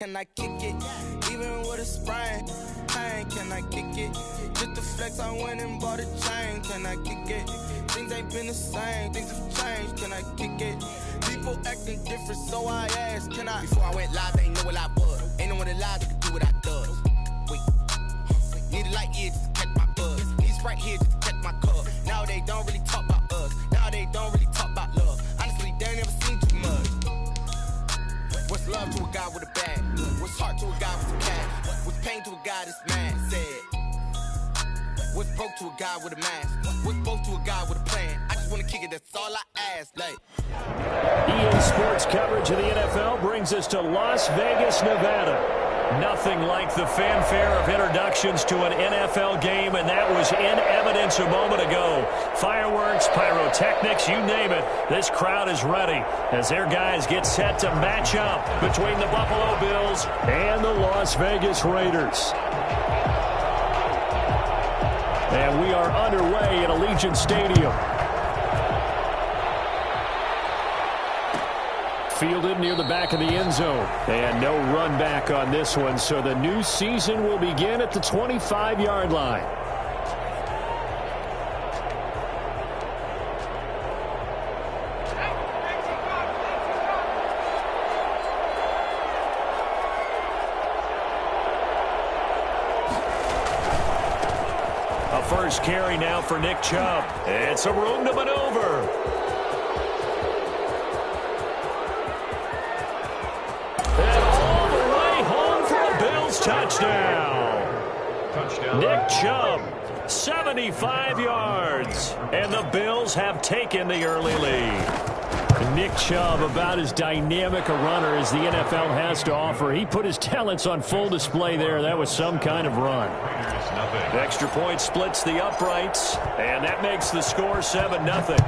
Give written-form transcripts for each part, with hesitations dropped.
Can I kick it? Even with a sprain, pain, can I kick it? Just the flex, I went and bought a chain. Can I kick it? Things ain't been the same, things have changed. Can I kick it? People acting different, so I asked, can I? Before I went live, they ain't know what I was. Ain't no one alive that could do what I does. Wait, need a light here just to catch my buzz. Need Sprite here just to catch my cup. Now they don't really talk about us. Now they don't really talk about love. Honestly, they ain't never seen too much. What's love to a guy with a bag? What's heart to a guy with a cash? What's pain to a guy that's mad? Said. What's broke to a guy with a mask? What's broke to a guy with a plan? I just want to kick it, that's all I ask. Like. EA Sports coverage of the NFL brings us to Las Vegas, Nevada. Nothing like the fanfare of introductions to an NFL game, and that was in evidence a moment ago. Fireworks, pyrotechnics, you name it. This crowd is ready as their guys get set to match up between the Buffalo Bills and the Las Vegas Raiders. And we are underway at Allegiant Stadium. Fielded near the back of the end zone. And no run back on this one, so the new season will begin at the 25-yard line. A first carry now for Nick Chubb. It's a room to maneuver. Touchdown. Nick Chubb, 75 yards. And the Bills have taken the early lead. Nick Chubb, about as dynamic a runner as the NFL has to offer. He put his talents on full display there. That was some kind of run. Extra point splits the uprights, and that makes the score 7-0.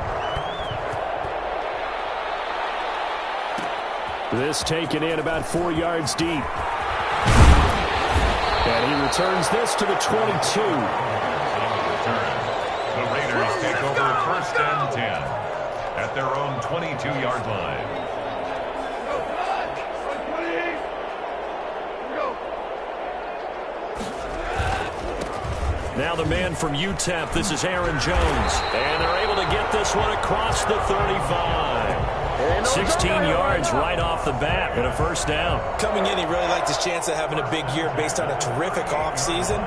This taken in about 4 yards deep. And he returns this to the 22. The Raiders take over first and 10 at their own 22-yard line. Now the man from UTEP, this is Aaron Jones. And they're able to get this one across the 35. 16 yards right off the bat and a first down. Coming in, he really liked his chance of having a big year based on a terrific offseason.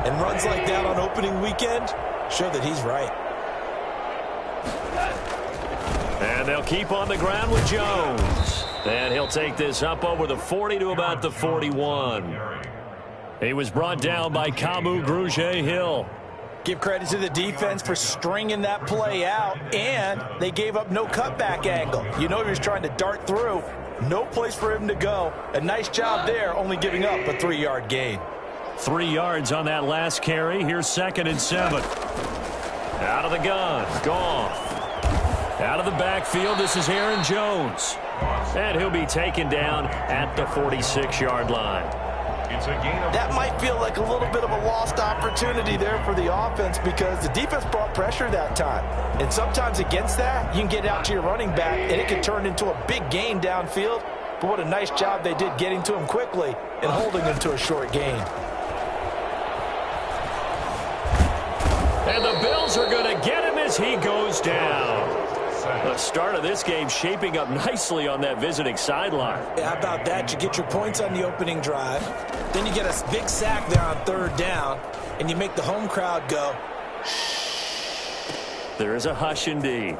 And runs like that on opening weekend show that he's right. And they'll keep on the ground with Jones. And he'll take this up over the 40 to about the 41. He was brought down by Kamu Grugier-Hill. Give credit to the defense for stringing that play out, and they gave up no cutback angle. You know he was trying to dart through. No place for him to go. A nice job there, only giving up a 3-yard gain. 3 yards on that last carry. Here's 2nd and 7. Out of the gun. Goff. Out of the backfield, this is Aaron Jones. And he'll be taken down at the 46-yard line. That might feel like a little bit of a lost opportunity there for the offense because the defense brought pressure that time. And sometimes against that, you can get out to your running back, and it can turn into a big gain downfield. But what a nice job they did getting to him quickly and holding him to a short gain. And the Bills are going to get him as he goes down. The start of this game shaping up nicely on that visiting sideline. Yeah, how about that? You get your points on the opening drive. Then you get a big sack there on 3rd down, and you make the home crowd go, shh. There is a hush indeed.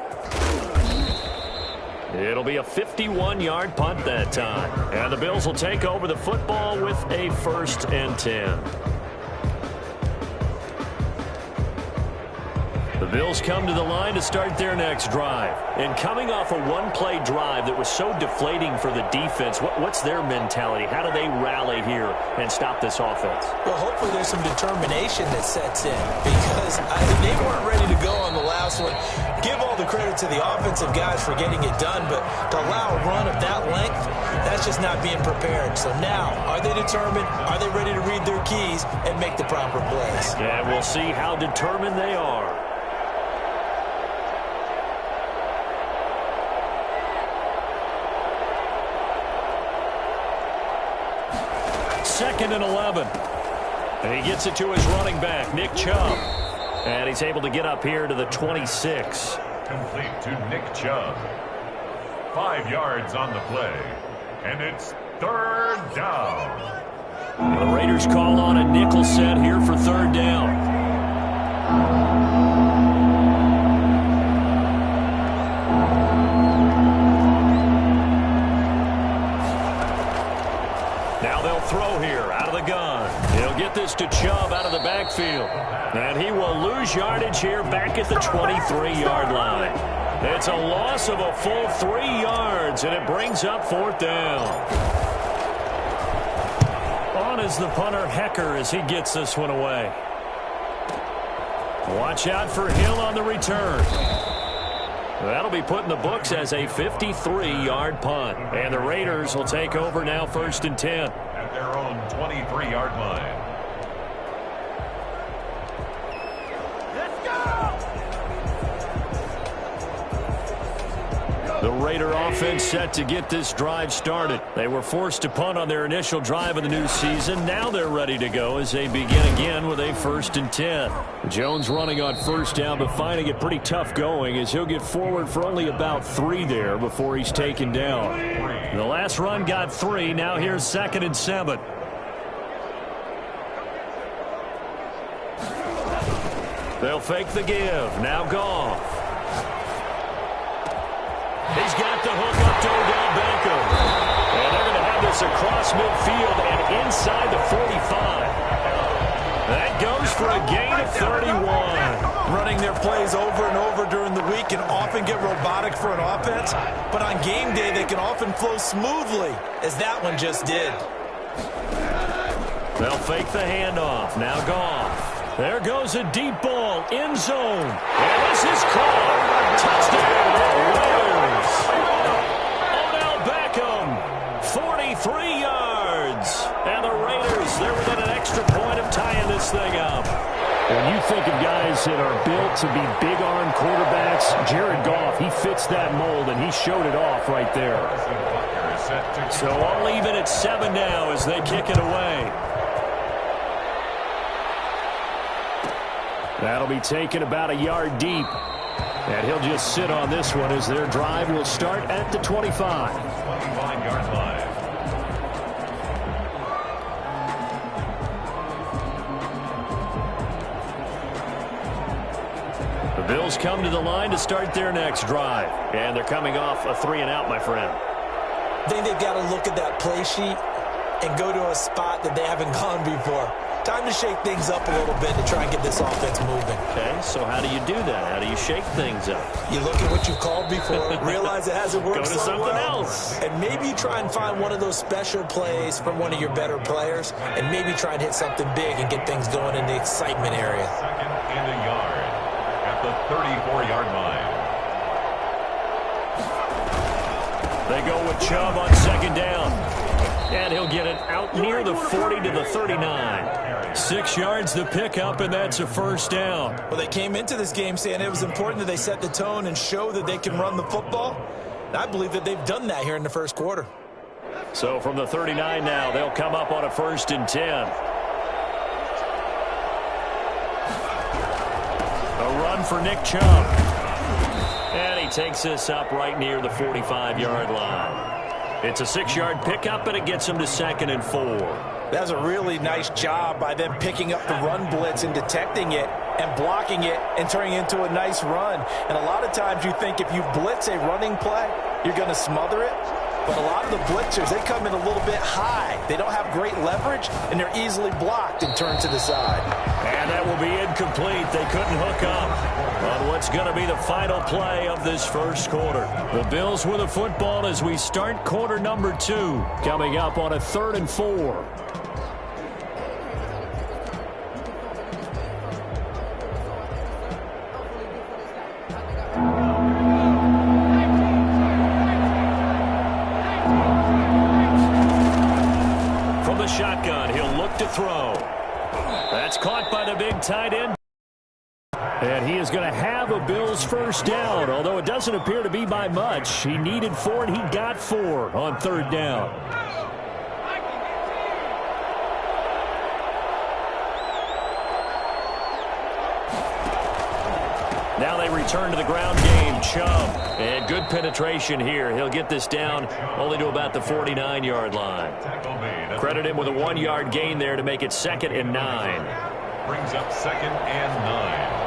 It'll be a 51-yard punt that time. And the Bills will take over the football with a 1st and 10. The Bills come to the line to start their next drive. And coming off a one-play drive that was so deflating for the defense, what's their mentality? How do they rally here and stop this offense? Well, hopefully there's some determination that sets in because they weren't ready to go on the last one. Give all the credit to the offensive guys for getting it done, but to allow a run of that length, that's just not being prepared. So now, are they determined? Are they ready to read their keys and make the proper plays? And we'll see how determined they are. 2nd and 11. And he gets it to his running back, Nick Chubb. And he's able to get up here to the 26. Complete to Nick Chubb. 5 yards on the play. And it's 3rd down. The Raiders call on a nickel set here for 3rd down. Now they'll throw here out of the gun. He'll get this to Chubb out of the backfield. And he will lose yardage here back at the 23-yard line. It's a loss of a full 3 yards, and it brings up 4th down. On is the punter, Hecker, as he gets this one away. Watch out for Hill on the return. That'll be put in the books as a 53-yard punt. And the Raiders will take over now 1st and 10. At their own 23-yard line. The Raider offense set to get this drive started. They were forced to punt on their initial drive of the new season. Now they're ready to go as they begin again with a 1st and 10. Jones running on 1st down, but finding it pretty tough going as he'll get forward for only about 3 there before he's taken down. The last run got 3. Now here's 2nd and 7. They'll fake the give. Now Goff. He's got the hook up to Odell Beckham. And they're going to have this across midfield and inside the 45. That goes for a gain of 31. Running their plays over and over during the week can often get robotic for an offense, but on game day they can often flow smoothly, as that one just did. They'll fake the handoff. Now Goff. There goes a deep ball. End zone. And this is caught. Touchdown. Raiders. Odell Beckham. 43 yards. And the Raiders, they're within an extra point of tying this thing up. When you think of guys that are built to be big-arm quarterbacks, Jared Goff, he fits that mold, and he showed it off right there. So all even at 7 now as they kick it away. That'll be taken about a yard deep. And he'll just sit on this one as their drive will start at the 25. 25-yard line. The Bills come to the line to start their next drive. And they're coming off a 3-and-out, my friend. I think they've got to look at that play sheet and go to a spot that they haven't gone before. Time to shake things up a little bit to try and get this offense moving. Okay, so how do you do that? How do you shake things up? You look at what you've called before, realize it hasn't worked Go to so something well, else. and maybe try and find one of those special plays from one of your better players, and maybe try and hit something big and get things going in the excitement area. 2nd and a yard at the 34-yard line. They go with Chubb on 2nd down. And he'll get it out near the 40 to the 39. 6 yards the pickup, and that's a 1st down. Well, they came into this game saying it was important that they set the tone and show that they can run the football. And I believe that they've done that here in the first quarter. So from the 39 now, they'll come up on a 1st and 10. A run for Nick Chubb. And he takes this up right near the 45-yard line. It's a 6-yard pickup, and it gets him to 2nd and 4. That was a really nice job by them picking up the run blitz and detecting it and blocking it and turning it into a nice run. And a lot of times you think if you blitz a running play, you're going to smother it. But a lot of the blitzers, they come in a little bit high. They don't have great leverage, and they're easily blocked and turned to the side. And that will be incomplete. They couldn't hook up on what's going to be the final play of this first quarter. The Bills with the football as we start quarter number 2, coming up on a 3rd and 4. Shotgun. He'll look to throw. That's caught by the big tight end. And he is going to have a Bills 1st down, although it doesn't appear to be by much. He needed 4, and he got 4 on 3rd down. Now they return to the ground game. Chubb. And good penetration here. He'll get this down only to about the 49-yard line. Credit him with a 1-yard gain there to make it 2nd and 9. Brings up 2nd and 9.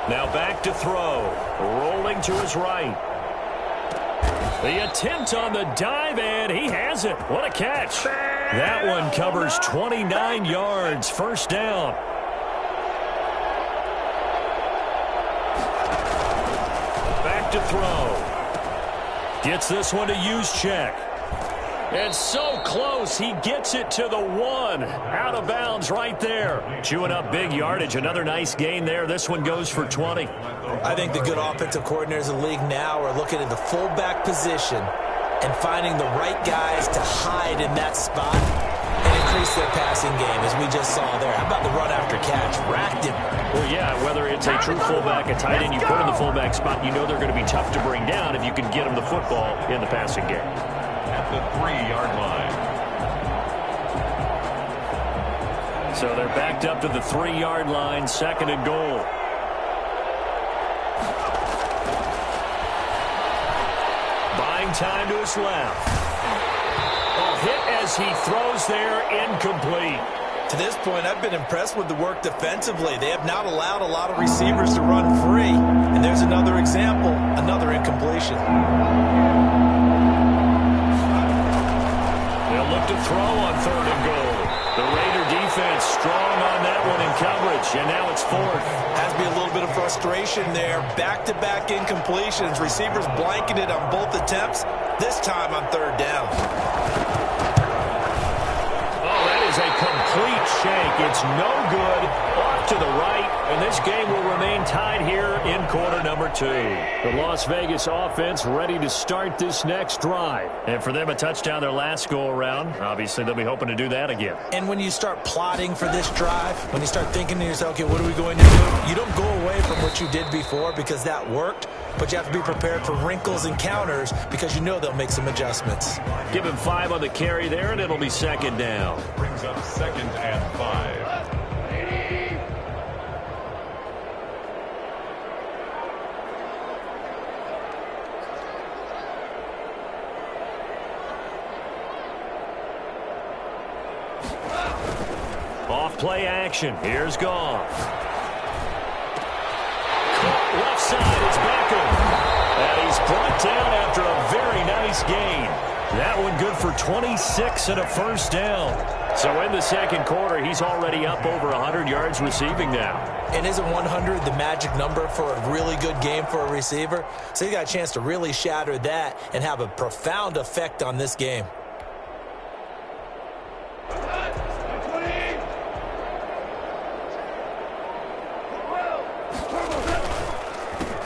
Now back to throw. Rolling to his right. The attempt on the dive, and he has it. What a catch. That one covers 29 yards. First down. Back to throw. Gets this one to Juszczyk. And so close, he gets it to the 1. Out of bounds right there. Chewing up big yardage. Another nice gain there. This one goes for 20. I think the good offensive coordinators in the league now are looking at the fullback position and finding the right guys to hide in that spot and increase their passing game, as we just saw there. How about the run after catch? Racked him. Well, yeah, whether it's a true fullback, a tight end you put in the fullback spot, you know they're going to be tough to bring down if you can get them the football in the passing game. At the 3-yard line. So they're backed up to the 3-yard line, 2nd and goal. Buying time to his left. A hit as he throws there, incomplete. To this point, I've been impressed with the work defensively. They have not allowed a lot of receivers to run free. And there's another example, another incompletion. They'll look to throw on 3rd and goal. The Raider defense strong on that one in coverage, and now it's 4th. Has to be a little bit of frustration there. Back-to-back incompletions. Receivers blanking it on both attempts. This time on 3rd down. Oh, that is a complete shank. It's no good. Off to the right, and this game will remain tied here in quarter number 2. The Las Vegas offense ready to start this next drive. And for them, a touchdown their last go-around. Obviously, they'll be hoping to do that again. And when you start plotting for this drive, when you start thinking to yourself, okay, what are we going to do? You don't go away from what you did before because that worked, but you have to be prepared for wrinkles and counters because you know they'll make some adjustments. Give him 5 on the carry there, and it'll be 2nd down. Brings up 2nd and 5. Off play action. Here's Goff. Left side, it's Beckham. And he's brought down after a very nice gain. That one good for 26 and a first down. So in the 2nd quarter, he's already up over 100 yards receiving now. And isn't 100 the magic number for a really good game for a receiver? So he got a chance to really shatter that and have a profound effect on this game.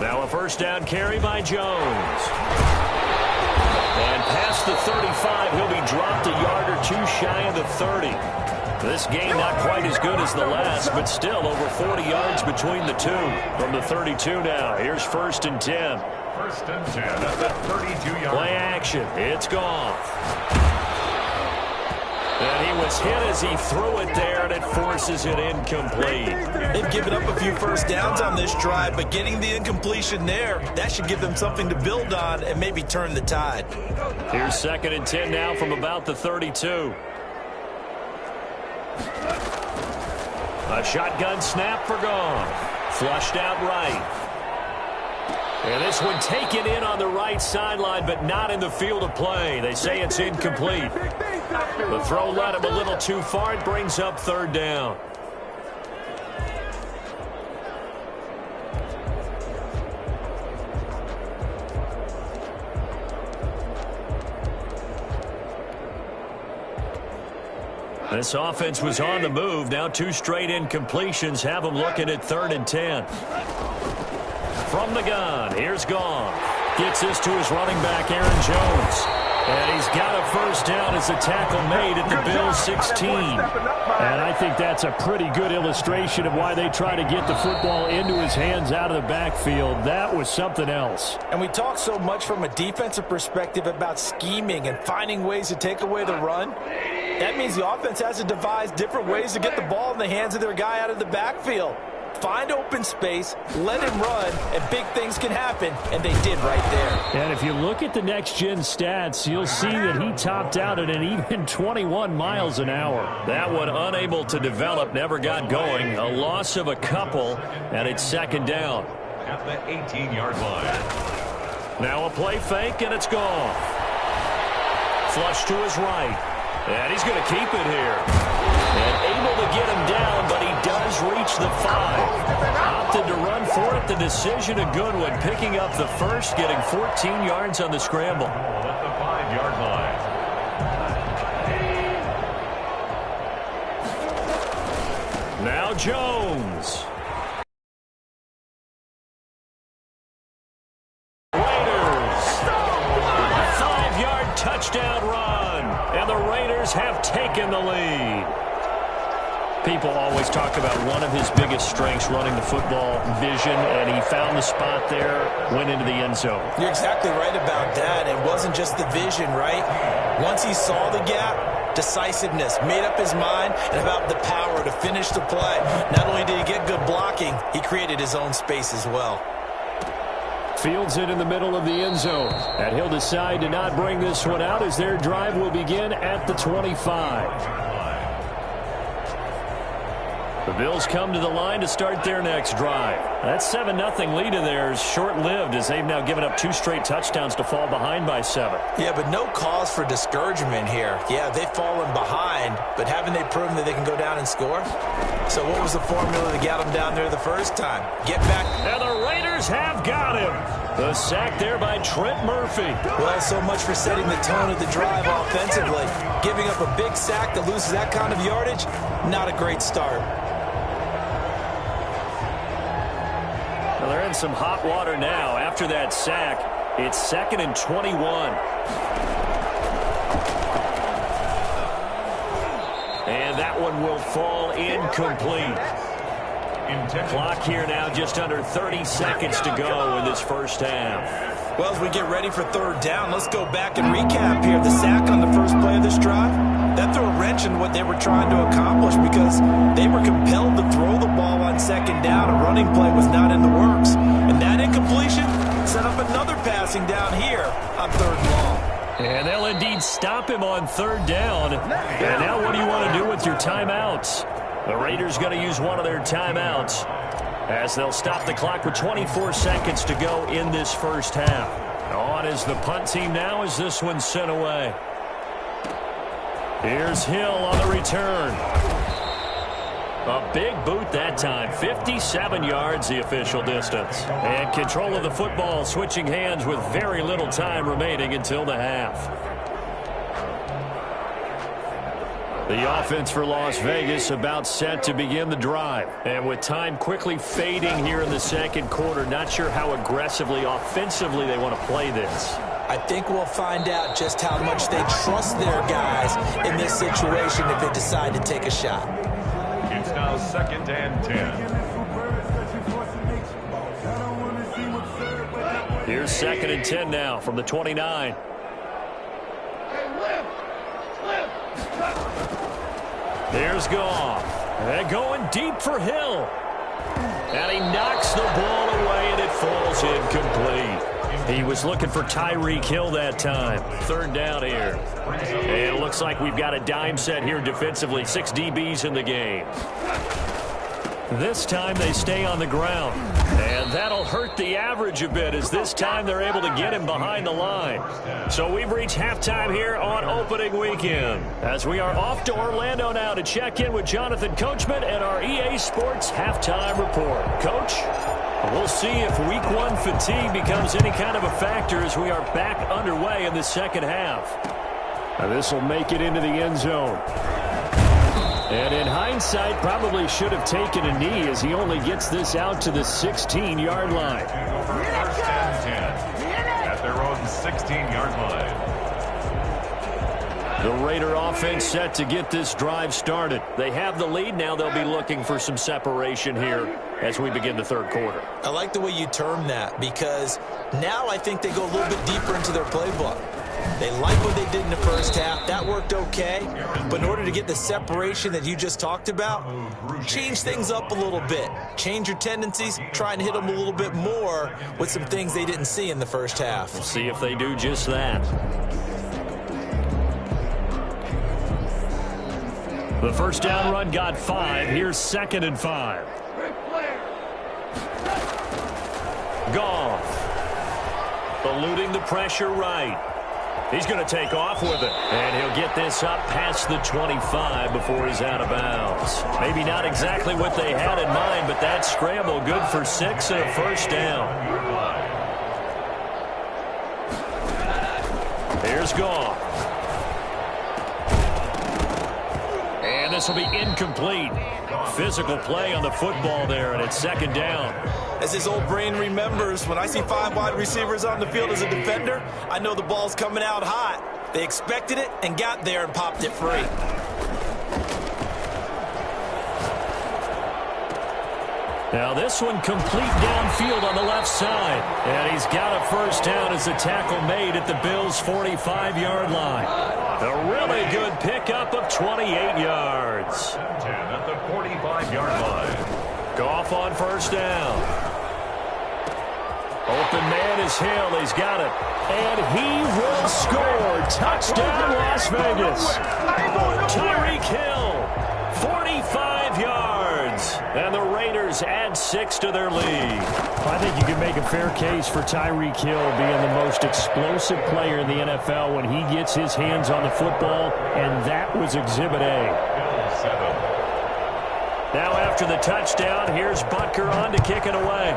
Now a first down carry by Jones. And past the 35, he'll be dropped a yard or 2 shy of the 30. This game not quite as good as the last, but still over 40 yards between the two. From the 32 now, here's 1st and 10. 1st and 10 at the 32-yard line. Play action, it's Goff. And he was hit as he threw it there, and it forces it incomplete. They've given up a few first downs on this drive, but getting the incompletion there, that should give them something to build on and maybe turn the tide. Here's 2nd and 10 now from about the 32. A shotgun snap for Goff. Flushed out right. And this one taken in on the right sideline, but not in the field of play. They say it's incomplete. The throw led him a little too far. It brings up 3rd down. This offense was on the move. Now 2 straight incompletions have them looking at 3rd and 10. From the gun, here's Goff. Gets this to his running back, Aaron Jones. And he's got a first down as a tackle made at the Bills' 16. And I think that's a pretty good illustration of why they try to get the football into his hands out of the backfield. That was something else. And we talk so much from a defensive perspective about scheming and finding ways to take away the run. That means the offense has to devise different ways to get the ball in the hands of their guy out of the backfield. Find open space, let him run, and big things can happen, and they did right there. And if you look at the next-gen stats, you'll see that he topped out at an even 21 miles an hour. That one unable to develop, never got going. A loss of a couple, and it's second down. At the 18-yard line. Now a play fake, and it's gone. Flush to his right. And he's going to keep it here. And able to get him down, but he does reach the 5. Opted to run for it. The decision a good one. Picking up the first, getting 14 yards on the scramble. At the 5-yard line. Now Jones. Raiders. A 5-yard touchdown run. And the Raiders have taken the lead. People always talk about one of his biggest strengths, running the football, vision, and he found the spot there, went into the end zone. You're exactly right about that. It wasn't just the vision, right? Once he saw the gap, decisiveness, made up his mind, and about the power to finish the play. Not only did he get good blocking, he created his own space as well. Fields it in the middle of the end zone. And he'll decide to not bring this one out as their drive will begin at the 25. The Bills come to the line to start their next drive. That 7-0 lead of theirs short-lived as they've now given up 2 straight touchdowns to fall behind by 7. Yeah, but no cause for discouragement here. Yeah, they've fallen behind, but haven't they proven that they can go down and score? So what was the formula that got them down there the first time? Get back. And the Raiders have got him. The sack there by Trent Murphy. Well, so much for setting the tone of the drive offensively. Giving up a big sack that loses that kind of yardage, not a great start. Well, they're in some hot water now. After that sack, it's 2nd and 21. And that one will fall incomplete. Clock here now just under 30 seconds to go in this first half. Well, as we get ready for third down, let's go back and recap here. The sack on the first play of this drive, that threw a wrench in what they were trying to accomplish because they were compelled to throw the ball on second down. A running play was not in the works. And that incompletion set up another passing down here on third and long. And they'll indeed stop him on third down. And now what do you want to do with your timeouts? The Raiders going to use one of their timeouts as they'll stop the clock with 24 seconds to go in this first half. On is the punt team now as this one's sent away. Here's Hill on the return. A big boot that time. 57 yards the official distance. And control of the football switching hands with very little time remaining until the half. The offense for Las Vegas about set to begin the drive. And with time quickly fading here in the second quarter, not sure how aggressively, offensively they want to play this. I think we'll find out just how much they trust their guys in this situation if they decide to take a shot. It's now 2nd and 10. Here's 2nd and 10 now from the 29. There's Goff. And going deep for Hill. And he knocks the ball away, and it falls incomplete. He was looking for Tyreek Hill that time. Third down here. And it looks like we've got a dime set here defensively. 6 DBs in the game. This time they stay on the ground. And that'll hurt the average a bit as this time they're able to get him behind the line. So we've reached halftime here on opening weekend. As we are off to Orlando now to check in with Jonathan Coachman and our EA Sports halftime report. Coach, we'll see if week 1 fatigue becomes any kind of a factor as we are back underway in the second half. Now this will make it into the end zone. And in hindsight, probably should have taken a knee as he only gets this out to the 16-yard line. First and 10 at their own 16-yard line. The Raider offense set to get this drive started. They have the lead. Now they'll be looking for some separation here as we begin the third quarter. I like the way you term that because now I think they go a little bit deeper into their playbook. They like what they did in the first half. That worked okay. But in order to get the separation that you just talked about, change things up a little bit. Change your tendencies. Try and hit them a little bit more with some things they didn't see in the first half. We'll see if they do just that. The first down run got 5. Here's 2nd and 5. Goff. Eluding the pressure right. He's going to take off with it. And he'll get this up past the 25 before he's out of bounds. Maybe not exactly what they had in mind, but that scramble good for 6 and a first down. Here's Goff. And this will be incomplete. Physical play on the football there, and it's 2nd down. As his old brain remembers, when I see 5 wide receivers on the field as a defender, I know the ball's coming out hot. They expected it and got there and popped it free. Now this one complete downfield on the left side. And he's got a first down as the tackle made at the Bills' 45-yard line. A really good pickup of 28 yards. 10 at the 45-yard line. Goff on first down. Open man is Hill. He's got it. And he will score. Touchdown, Las Vegas. Tyreek Hill, 45 yards. And the Raiders add 6 to their lead. I think you can make a fair case for Tyreek Hill being the most explosive player in the NFL when he gets his hands on the football, and that was Exhibit A. Now after the touchdown, here's Butker on to kick it away.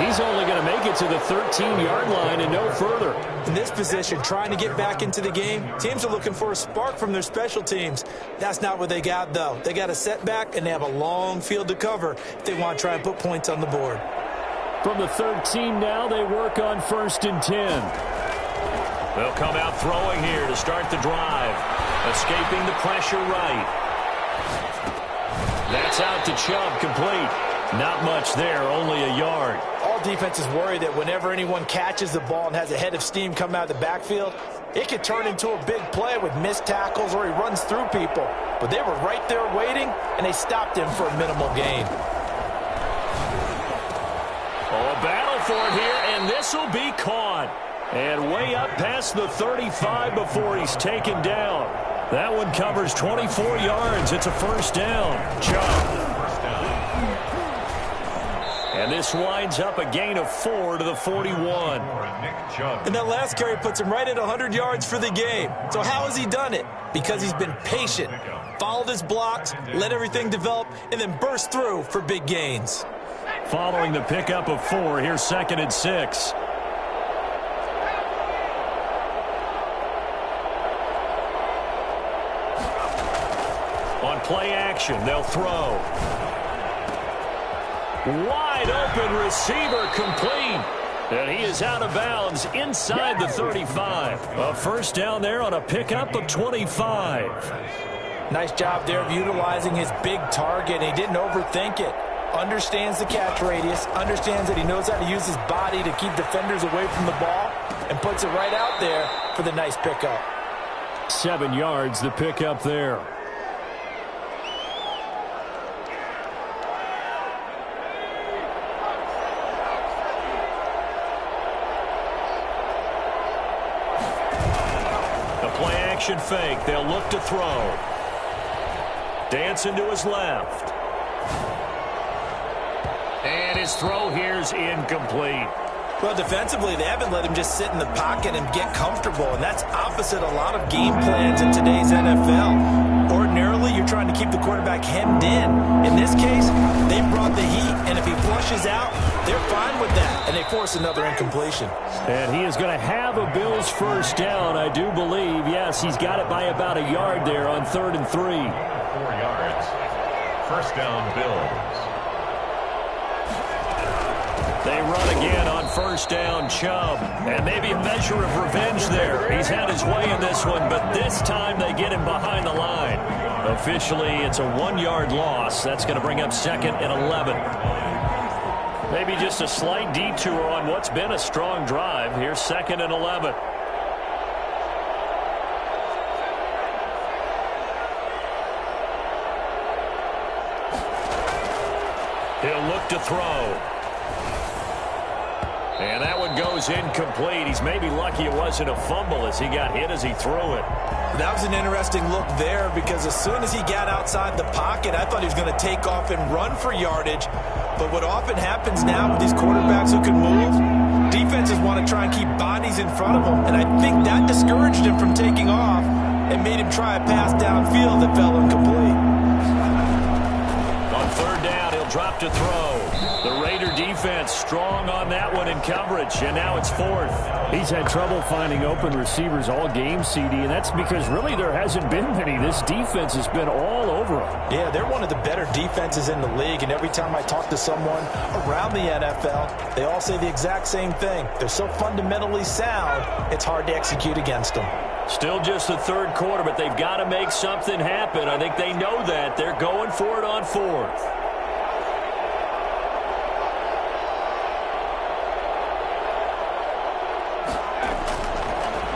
He's only going to make it to the 13-yard line and no further. In this position, trying to get back into the game, teams are looking for a spark from their special teams. That's not what they got, though. They got a setback, and they have a long field to cover if they want to try and put points on the board. From the 13 now, they work on 1st and 10. They'll come out throwing here to start the drive. Escaping the pressure right. That's out to Chubb, complete. Not much there, only a yard. All defenses worry that whenever anyone catches the ball and has a head of steam come out of the backfield, it could turn into a big play with missed tackles or he runs through people. But they were right there waiting, and they stopped him for a minimal gain. Oh, a battle for it here, and this will be caught. And way up past the 35 before he's taken down. That one covers 24 yards. It's a first down. Chubb. And this winds up a gain of 4 to the 41. And that last carry puts him right at 100 yards for the game. So how has he done it? Because he's been patient, followed his blocks, let everything develop, and then burst through for big gains. Following the pickup of 4, here's 2nd and 6. On play action, they'll throw. Wide open receiver, complete. And he is out of bounds inside the 35. A first down there on a pickup of 25. Nice job there of utilizing his big target. He didn't overthink it. Understands the catch radius, understands that he knows how to use his body to keep defenders away from the ball, and puts it right out there for the nice pickup. 7 yards, the pickup there. Action fake. They'll look to throw. Dancing to his left. And his throw here's incomplete. Well, defensively, they haven't let him just sit in the pocket and get comfortable, and that's opposite a lot of game plans in today's NFL. Ordinarily, you're trying to keep the quarterback hemmed in. In this case, they brought the heat, and if he flushes out, they're fine with that, and they force another incompletion. And he is going to have a Bills first down, I do believe. Yes, he's got it by about a yard there on 3rd and 3. 4 yards. First down, Bills. They run again on first down, Chubb. And maybe a measure of revenge there. He's had his way in this one, but this time they get him behind the line. Officially, it's a 1-yard loss. That's going to bring up 2nd and 11. Maybe just a slight detour on what's been a strong drive. Here's 2nd and 11. He'll look to throw. And that one goes incomplete. He's maybe lucky it wasn't a fumble as he got hit as he threw it. That was an interesting look there because as soon as he got outside the pocket, I thought he was going to take off and run for yardage. But what often happens now with these quarterbacks who can move, defenses want to try and keep bodies in front of them. And I think that discouraged him from taking off and made him try a pass downfield that fell incomplete. On 3rd down, he'll drop to throw. The Raider defense strong on that one in coverage, and now it's 4th. He's had trouble finding open receivers all game, CD, and that's because really there hasn't been many. This defense has been all over him. Yeah, they're one of the better defenses in the league, and every time I talk to someone around the NFL, they all say the exact same thing. They're so fundamentally sound, it's hard to execute against them. Still just the 3rd quarter, but they've got to make something happen. I think they know that. They're going for it on 4th.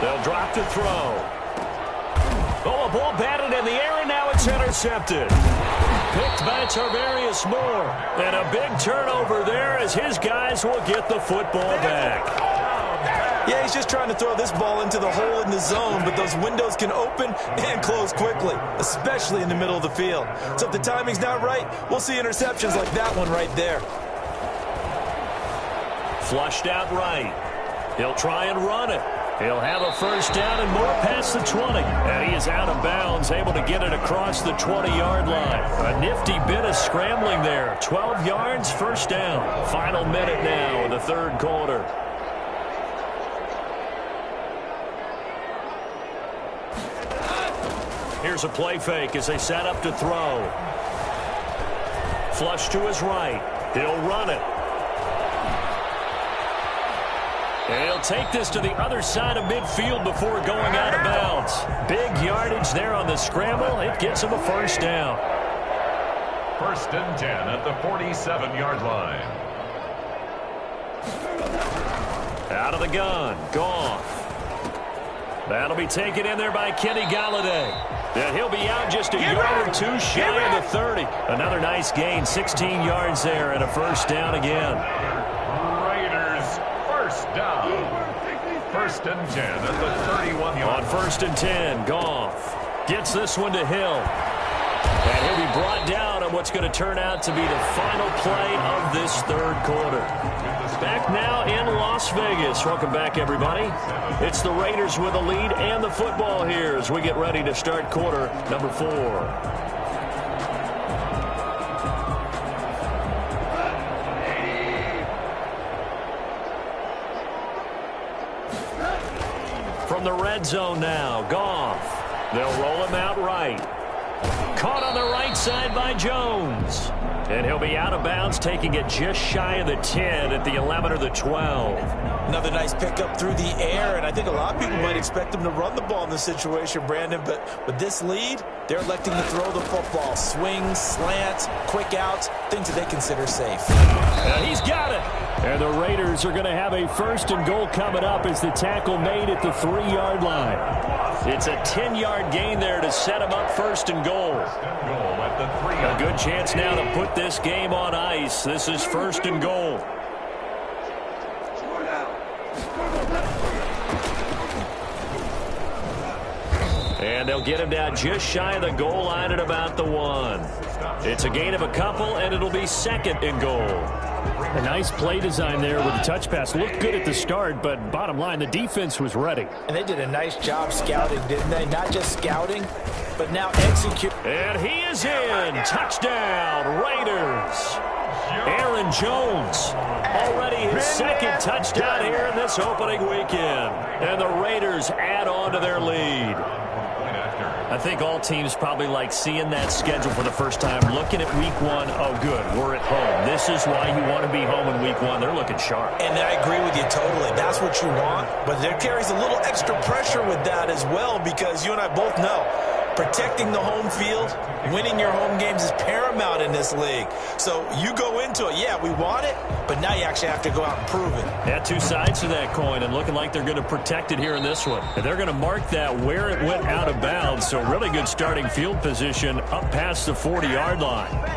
They'll drop to throw. Oh, a ball batted in the air, and now it's intercepted. Picked by Tarvarius Moore. And a big turnover there as his guys will get the football back. Yeah, he's just trying to throw this ball into the hole in the zone, but those windows can open and close quickly, especially in the middle of the field. So if the timing's not right, we'll see interceptions like that one right there. Flushed out right. He'll try and run it. He'll have a 1st down and more past the 20. And he is out of bounds, able to get it across the 20-yard line. A nifty bit of scrambling there. 12 yards, 1st down. Final minute now in the 3rd quarter. Here's a play fake as they set up to throw. Flush to his right. He'll run it. And he'll take this to the other side of midfield before going out of bounds. Big yardage there on the scramble. It gets him a 1st down. 1st and 10 at the 47-yard line. Out of the gun. Goff. That'll be taken in there by Kenny Golladay. And he'll be out just a yard or 2 shy of the 30. Another nice gain. 16 yards there and a 1st down again. Raiders 1st down. 1st and 10 at the 31-yard. On 1st and 10, Goff gets this one to Hill. And he'll be brought down on what's going to turn out to be the final play of this 3rd quarter. Back now in Las Vegas. Welcome back, everybody. It's the Raiders with the lead and the football here as we get ready to start quarter number 4. From the red zone now, Goff. They'll roll him out right. Caught on the right side by Jones. And he'll be out of bounds, taking it just shy of the 10 at the 11 or the 12. Another nice pickup through the air, and I think a lot of people might expect him to run the ball in this situation, Brandon, but with this lead, they're electing to throw the football. Swings, slants, quick outs, things that they consider safe. And he's got it. And the Raiders are going to have a 1st and goal coming up as the tackle made at the 3-yard line. It's a 10-yard gain there to set him up 1st and goal. A good chance now to put this game on ice. This is 1st and goal. And they'll get him down just shy of the goal line at about the 1. It's a gain of a couple, and it'll be 2nd and goal. A nice play design there with the touch pass. Looked good at the start, but bottom line, the defense was ready. And they did a nice job scouting, didn't they? Not just scouting, but now execute. And he is in. Touchdown, Raiders. Aaron Jones, already his 2nd touchdown here in this opening weekend. And the Raiders add on to their lead. I think all teams probably like seeing that schedule for the first time, looking at week 1. Oh, good, we're at home. This is why you want to be home in week 1. They're looking sharp. And I agree with you totally. That's what you want. But there carries a little extra pressure with that as well because you and I both know protecting the home field, winning your home games is paramount in this league. So you go into it, yeah, we want it, but now you actually have to go out and prove it. Yeah, two sides to that coin, and looking like they're going to protect it here in this one. And they're going to mark that where it went out of bounds, so really good starting field position up past the 40-yard line.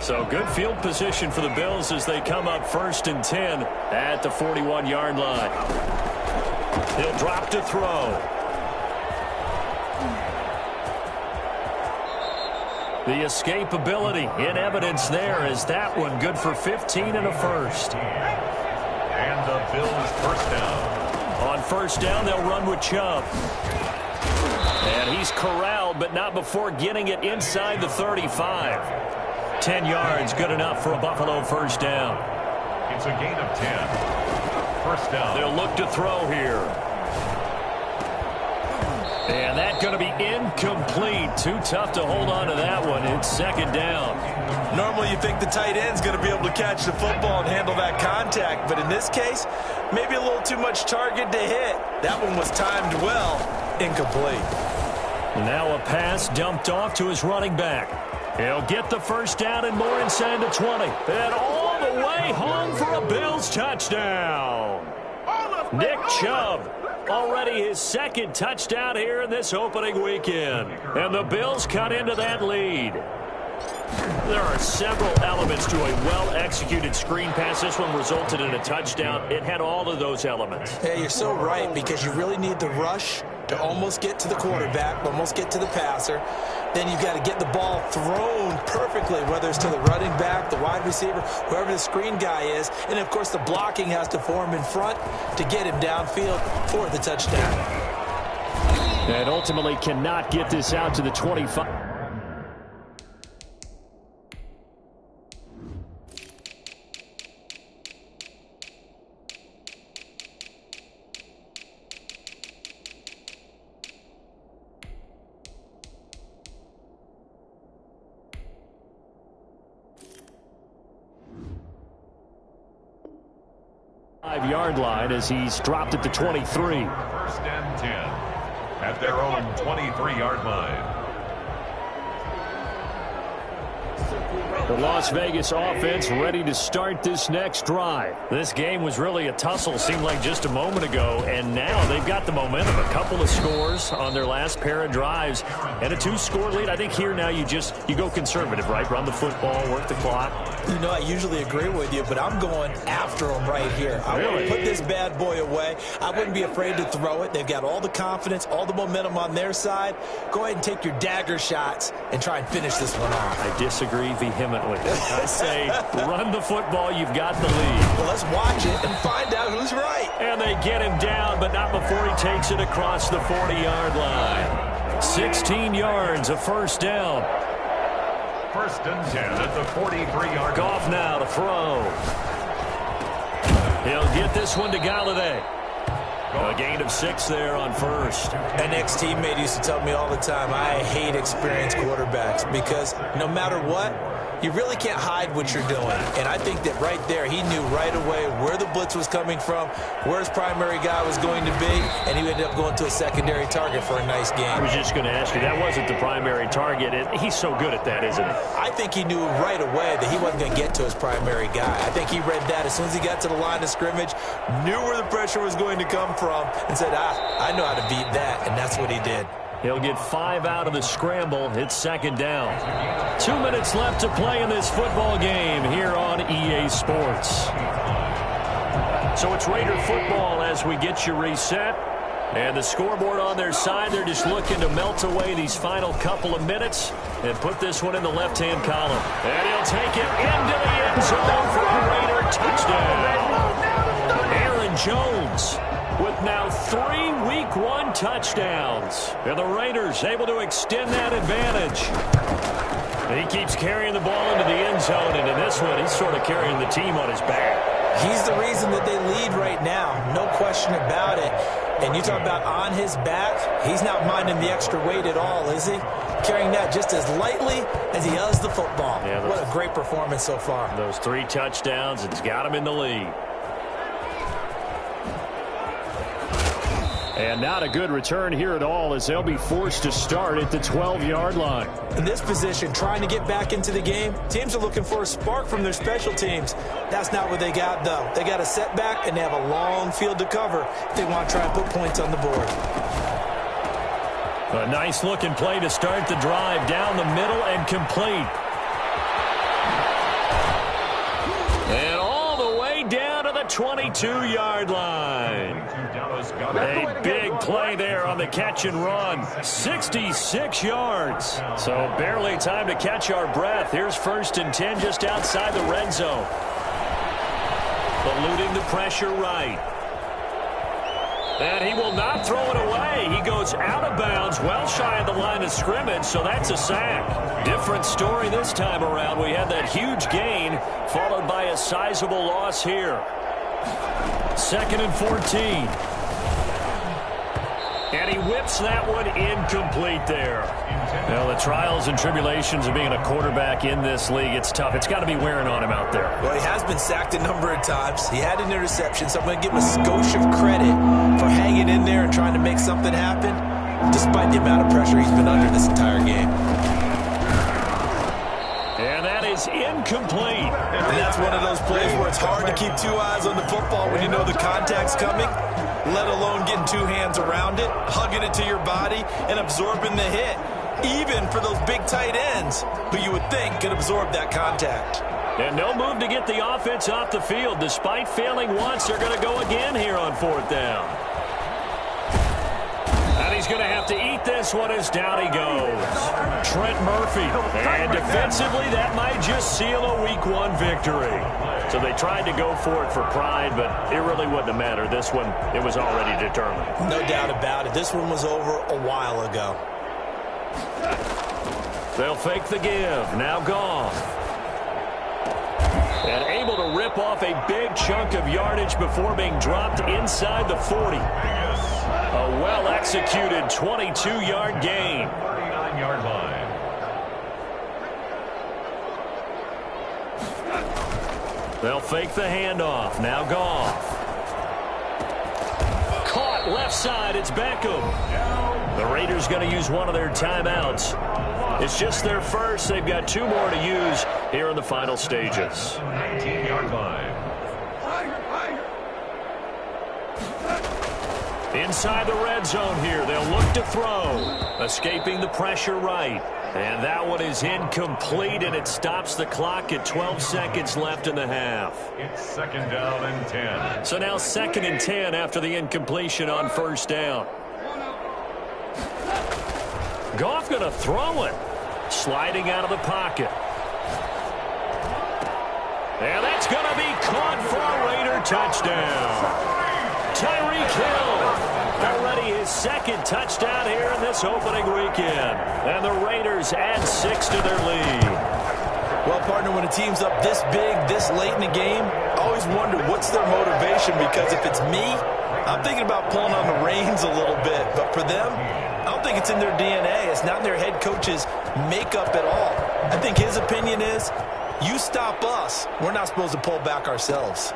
So good field position for the Bills as they come up 1st and 10 at the 41-yard line. He'll drop to throw. The escapability in evidence there as that one good for 15 and a first. And the Bills first down. On first down, they'll run with Chubb. And he's corralled, but not before getting it inside the 35. 10 yards, good enough for a Buffalo first down. It's a gain of 10. First down. They'll look to throw here. And that's going to be incomplete. Too tough to hold on to that one. It's second down. Normally you think the tight end's going to be able to catch the football and handle that contact, but in this case, maybe a little too much target to hit. That one was timed well. Incomplete. Now a pass dumped off to his running back. He'll get the first down and more inside the 20. And all the way home for a Bills touchdown. Nick Chubb, already his second touchdown here in this opening weekend. And the Bills cut into that lead. There are several elements to a well-executed screen pass. This one resulted in a touchdown. It had all of those elements. Hey, you're so right, because you really need the rush to almost get to the quarterback, almost get to the passer. Then you've got to get the ball thrown perfectly, whether it's to the running back, the wide receiver, whoever the screen guy is. And, of course, the blocking has to form in front to get him downfield for the touchdown. And ultimately cannot get this out to the 25. Yard line as he's dropped at the 23. 1st and 10 at their own 23-yard line. The Las Vegas offense ready to start this next drive. This game was really a tussle, seemed like just a moment ago, and now they've got the momentum. A couple of scores on their last pair of drives and a 2-score lead. I think here now you go conservative, right? Run the football, work the clock. You know, I usually agree with you, but I'm going after them right here. I want to put this bad boy away. I wouldn't be afraid to throw it. They've got all the confidence, all the momentum on their side. Go ahead and take your dagger shots and try and finish this one off. I disagree vehemently. I say run the football. You've got the lead. Well, let's watch it and find out who's right. And they get him down, but not before he takes it across the 40-yard line. 16 yards, a first down. 1st and 10 at the 43-yard line. Goff now to throw. He'll get this one to Galladay. A gain of 6 there on first. An ex-teammate used to tell me all the time, I hate experienced quarterbacks because no matter what, you really can't hide what you're doing. And I think that right there, he knew right away where the blitz was coming from, where his primary guy was going to be, and he ended up going to a secondary target for a nice game. I was just going to ask you, that wasn't the primary target. He's so good at that, isn't he? I think he knew right away that he wasn't going to get to his primary guy. I think he read that as soon as he got to the line of scrimmage, knew where the pressure was going to come from, and said, I know how to beat that, and that's what he did. He'll get 5 out of the scramble. It's second down. 2 minutes left to play in this football game here on EA Sports. So it's Raider football as we get you reset. And the scoreboard on their side, they're just looking to melt away these final couple of minutes and put this one in the left-hand column. And he'll take it into the end zone for a Raider touchdown. Aaron Jones with now 3 Week 1 touchdowns. And the Raiders able to extend that advantage. He keeps carrying the ball into the end zone, and in this one, he's sort of carrying the team on his back. He's the reason that they lead right now, no question about it. And you talk about on his back, he's not minding the extra weight at all, is he? Carrying that just as lightly as he does the football. Yeah, what a great performance so far. Those 3 touchdowns, it's got him in the lead. And not a good return here at all, as they'll be forced to start at the 12-yard line. In this position, trying to get back into the game, teams are looking for a spark from their special teams. That's not what they got, though. They got a setback, and they have a long field to cover if they want to try and put points on the board. A nice-looking play to start the drive down the middle and complete. And all the way down to the 22-yard line. A big play there on the catch and run. 66 yards. So barely time to catch our breath. Here's 1st and 10 just outside the red zone. Eluding the pressure right. And he will not throw it away. He goes out of bounds, well shy of the line of scrimmage, so that's a sack. Different story this time around. We had that huge gain, followed by a sizable loss here. 2nd and 14. And he whips that one incomplete there. Well, the trials and tribulations of being a quarterback in this league, it's tough. It's got to be wearing on him out there. Well, he has been sacked a number of times. He had an interception, so I'm going to give him a skosh of credit for hanging in there and trying to make something happen, despite the amount of pressure he's been under this entire game. And that is incomplete. And that's one of those plays where it's hard to keep 2 eyes on the football when you know the contact's coming, let alone getting 2 hands around it, hugging it to your body, and absorbing the hit, even for those big tight ends who you would think could absorb that contact. And no move to get the offense off the field. Despite failing once, they're going to go again here on 4th down. And he's going to have to eat this one as down he goes. Trent Murphy. And defensively, that might just seal a Week 1 victory. So they tried to go for it for pride, but it really wouldn't have mattered. This one, it was already determined. No doubt about it. This one was over a while ago. They'll fake the give. Now Goff. And able to rip off a big chunk of yardage before being dropped inside the 40. A well-executed 22-yard gain. 39-yard line. They'll fake the handoff. Now Goff. Caught left side. It's Beckham. The Raiders going to use one of their timeouts. It's just their first. They've got 2 more to use here in the final stages. 19-yard line. Inside the red zone here. They'll look to throw. Escaping the pressure right. And that one is incomplete, and it stops the clock at 12 seconds left in the half. It's 2nd down and 10. So now 2nd and 10 after the incompletion on 1st down. Goff going to throw it. Sliding out of the pocket. And that's going to be caught for a Raider touchdown. Tyreek Hill, already his 2nd touchdown here in this opening weekend. And the Raiders add 6 to their lead. Well, partner, when a team's up this big, this late in the game, I always wonder what's their motivation, because if it's me, I'm thinking about pulling on the reins a little bit. But for them, I don't think it's in their DNA. It's not in their head coach's makeup at all. I think his opinion is, you stop us, we're not supposed to pull back ourselves.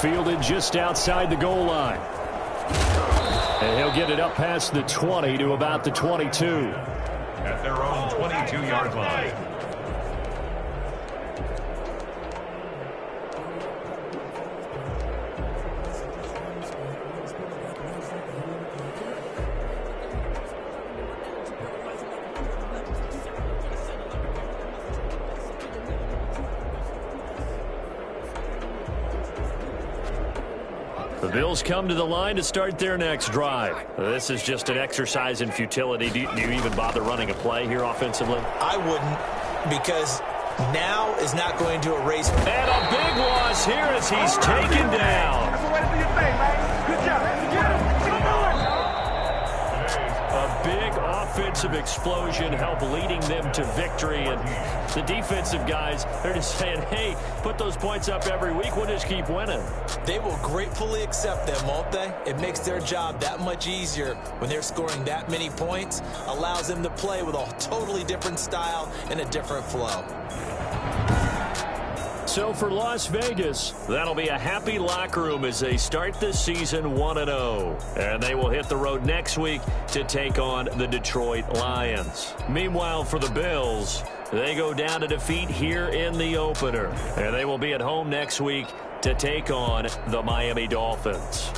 Fielded just outside the goal line. And he'll get it up past the 20 to about the 22. At their own 22-yard line. The Bills come to the line to start their next drive. This is just an exercise in futility. Do you even bother running a play here offensively? I wouldn't, because now is not going to erase. And a big loss here as he's taken down. That's the way to do your thing, man. Good job. A big offensive explosion helped leading them to victory. And the defensive guys, they're just saying, hey, put those points up every week. We'll just keep winning. They will gratefully accept them, won't they? It makes their job that much easier when they're scoring that many points. Allows them to play with a totally different style and a different flow. So for Las Vegas, that'll be a happy locker room as they start the season 1-0. And they will hit the road next week to take on the Detroit Lions. Meanwhile, for the Bills, they go down to defeat here in the opener. And they will be at home next week to take on the Miami Dolphins.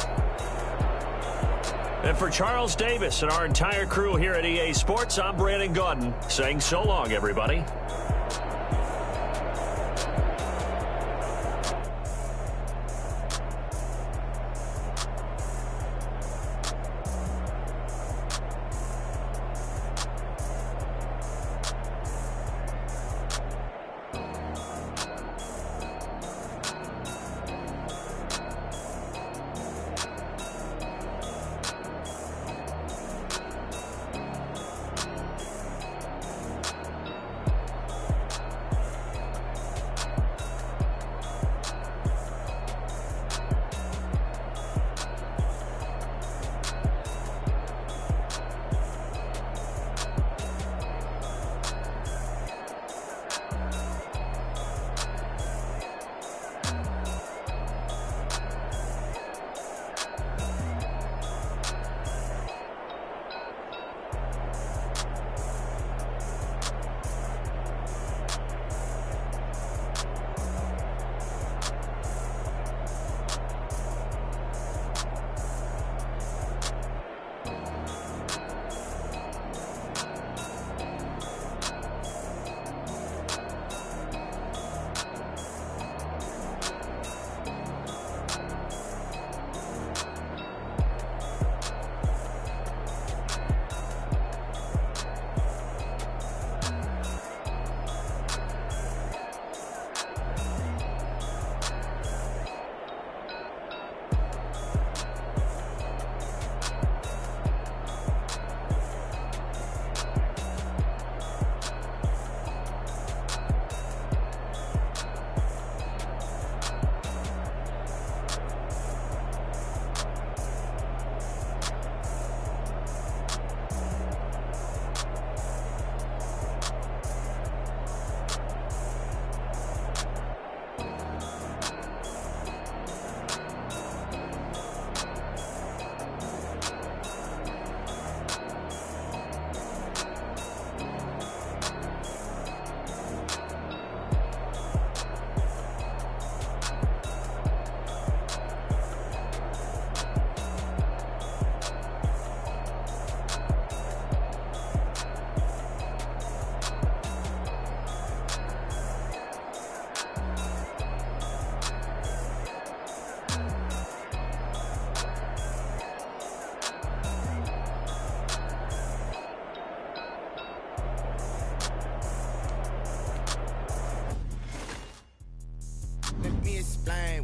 And for Charles Davis and our entire crew here at EA Sports, I'm Brandon Gaudin saying so long, everybody.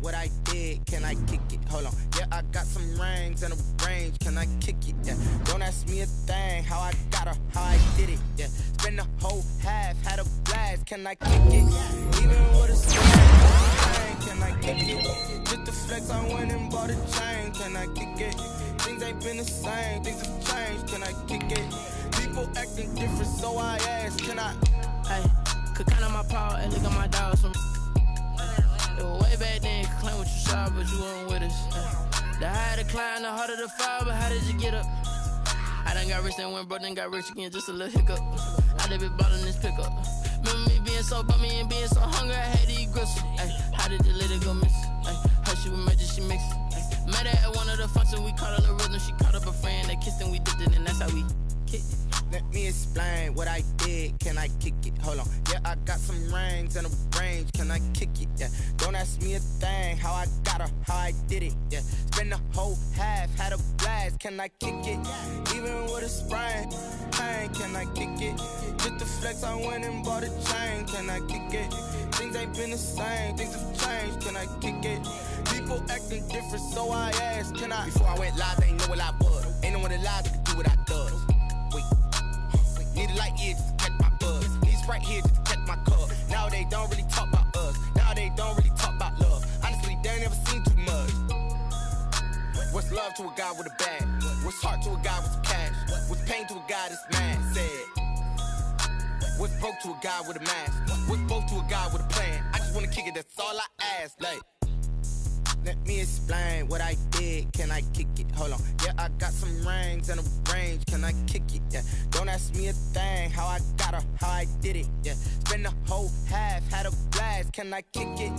What I did, can I kick it? Hold on, yeah, I got some rings and a range, can I kick it? Yeah, don't ask me a thing, how I got her, how I did it. Yeah, spend the whole half, had a blast, can I kick it? Even with a swing, can I kick it? Just the flex, I went and bought a chain, can I kick it? Things ain't been the same, things have changed, can I kick it? People acting different, so I ask, can I? Hey, could count on my power and look at my dogs from. Way back then, could claim what you saw, but you weren't with us. The higher the climb, the harder the fall, but how did you get up? I done got rich, then went broke, then got rich again, just a little hiccup. I done been ballin' this pickup. Remember me being so bummy and being so hungry, I had to eat gristle. Ay, how did the lady go miss? Her she was magic, she mixed. Met her at one of the functions, we caught a little rhythm, she caught up a friend, they kissed and we dipped it, and that's how we kicked it. Let me explain what I did, can I kick it? Hold on, yeah, I got some rings and a range, can I kick it? Yeah, don't ask me a thing, how I got her, how I did it. Yeah, spend the whole half, had a blast, can I kick it? Even with a sprain, pain, can I kick it? Just the flex, I went and bought a chain, can I kick it? Things ain't been the same, things have changed, can I kick it? People acting different, so I asked, can I? Before I went live, they ain't know what I was. Ain't no one alive that could do what I does. Need a light here just to catch my buzz. Need a Sprite here just to catch my cup. Now they don't really talk about us. Now they don't really talk about love. Honestly, they ain't never seen too much. What's love to a guy with a bag? What's heart to a guy with some cash? What's pain to a guy that's mad? Said. What's broke to a guy with a mask? What's broke to a guy with a plan? I just wanna kick it, that's all I ask. Like, let me explain what I did. Can I kick it? Hold on. Yeah, I got some rings and a range. Can I kick it? Yeah. Don't ask me a thing. How I got her, how I did it. Yeah. Spend the whole half, had a blast. Can I kick it?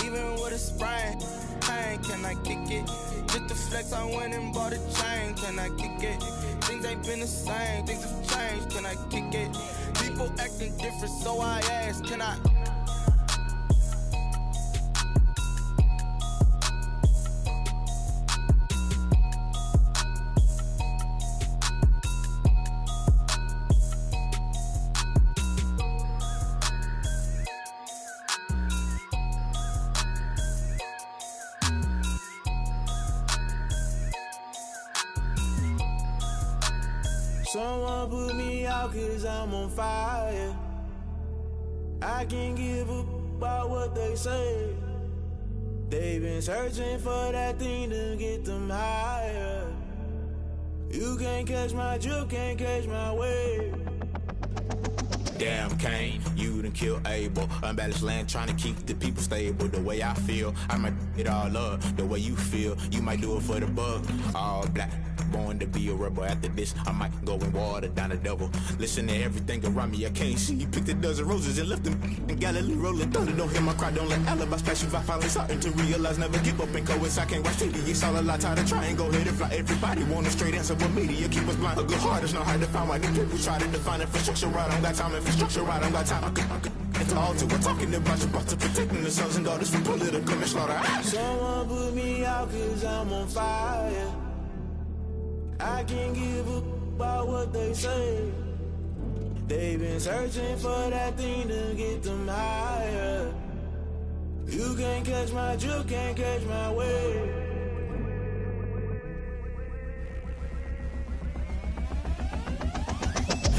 Even with a sprain, pain. Can I kick it? Just the flex, I went and bought a chain. Can I kick it? Things ain't been the same. Things have changed. Can I kick it? People acting different, so I ask. Can I? Someone put me out 'cause I'm on fire. I can't give up about what they say. They've been searching for that thing to get them higher. You can't catch my drift, can't catch my wave. Damn, Kane, you done killed Abel. Unbalanced land, trying to keep the people stable. The way I feel, I might it all up. The way you feel, you might do it for the buck. All black, born to be a rebel. After this, I might go and water down the devil. Listen to everything around me, I can't see. Picked a dozen roses and left them in Galilee rolling thunder. Don't hear my cry, don't let alibis pass you by. Finally starting to realize, never give up and coincide. Can't watch TV, it's all a lot. Tired of trying, go ahead and fly. Everybody want a straight answer, but media keep us blind. A good heart is not hard to find. Why do people try to define infrastructure right? I don't got time, infrastructure right, I don't got time. I could it's all to we're talking about you, about to protecting the sons and daughters from political manslaughter. Someone put me out 'cause I'm on fire. I can't give up about what they say. They've been searching for that thing to get them higher. You can't catch my drift, can't catch my wave.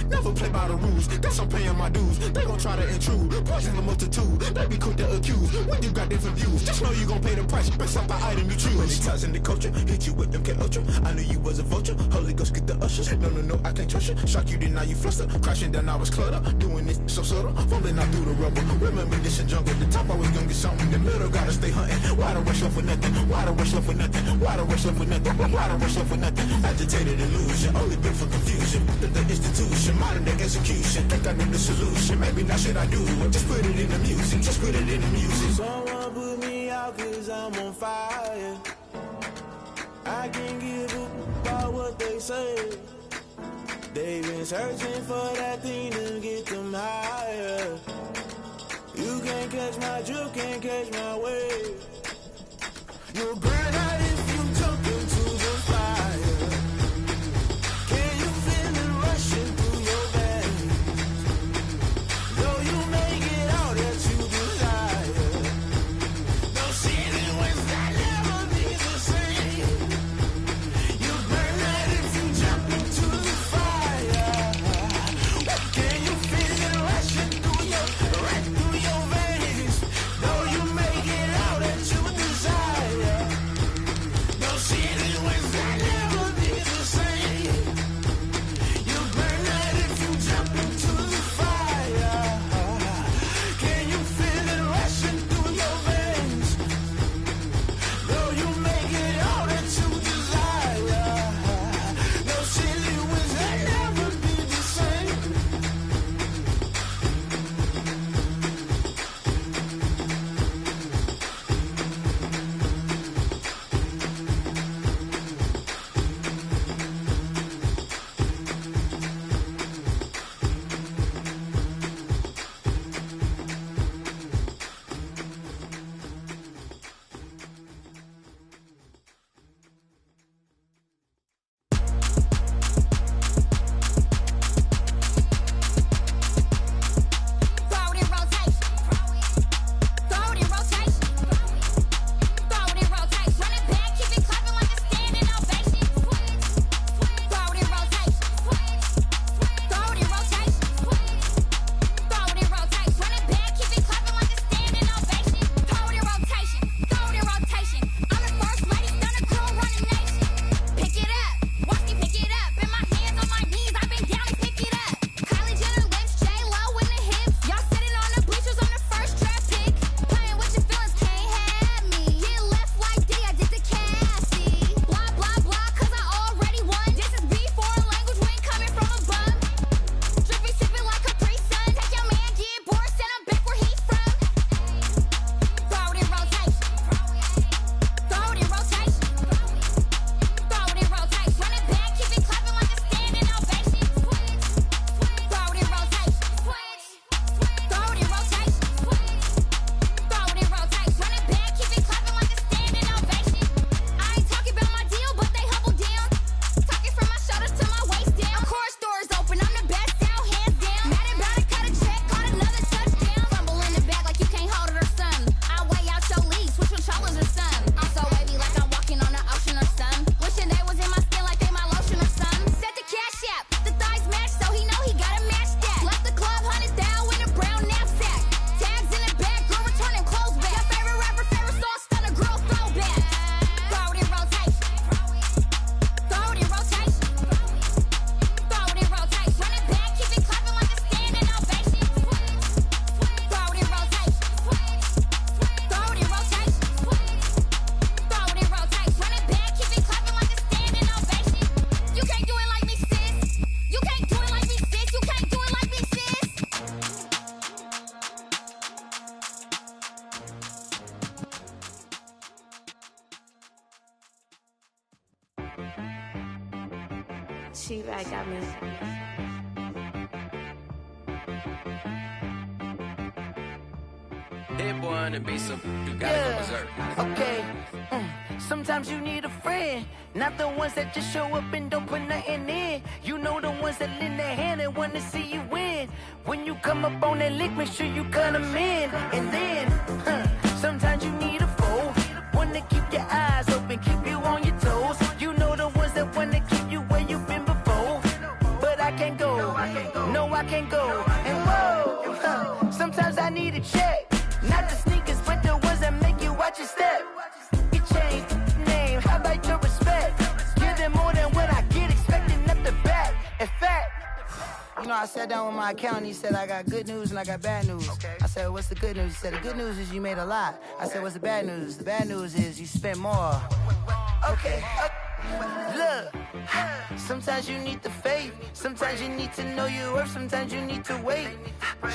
Never play by the rules, that's I'm paying my dues. They gon' try to intrude, poison the multitude. They be quick to accuse when you got different views. Just know you gon' pay the price based off the item you choose. Many ties in the culture, hit you with them K Ultra. I knew you was a vulture, Holy Ghost get the ushers. No, I can't trust you. Shock you, then now you fluster. Crashing down, I was cluttered. Doing this so subtle, falling out through the rubble. Remember this in jungle, the top I was gonna get something. The middle gotta stay hunting. Why the rush left for nothing? Why the rush left for nothing? Why the rush left for nothing? Why the rush left for nothing? Agitated illusion, only built for confusion. The institution, modern day execution. Think I know the solution. Maybe not should I do it? Just put it in the music. Just put it in the music. Someone put me out 'cause I'm on fire. I can't give up about what they say. They've been searching for that thing to get them higher. You can't catch my drift, can't catch my wave. You'll burn out if you jump into the fire. Can you feel it rushing through your veins? Though you make it all that you desire. No ceiling when that never be the same. You burn out if you jump into the fire. Can you feel it rushing through your veins? Though you make it all that you desire. T-Bag got me. Hit one and be some. You gotta go berserk. Okay. Sometimes you need a friend, not the ones that just show up and don't put nothing in. You know the ones that lend their hand and want to see you win. When you come up on that lick, make sure you cut them in. And then, sometimes you need a foe, one to keep your eyes open, keep you on your toes. You know the ones that want to keep you where you've been before. But I can't go, no I can't go. And whoa, sometimes I need a check, not the sneakers, but the ones that make you watch your step. Change name, how about your respect? Give them more than what I get, expecting up the back. In fact, you know, I sat down with my accountant, he said I got good news and I got bad news. I said, what's the good news? He said, the good news is you made a lot. I said, what's the bad news? The bad news is you spent more. Okay, look, sometimes you need the faith, sometimes you need to know your worth, sometimes you need to wait.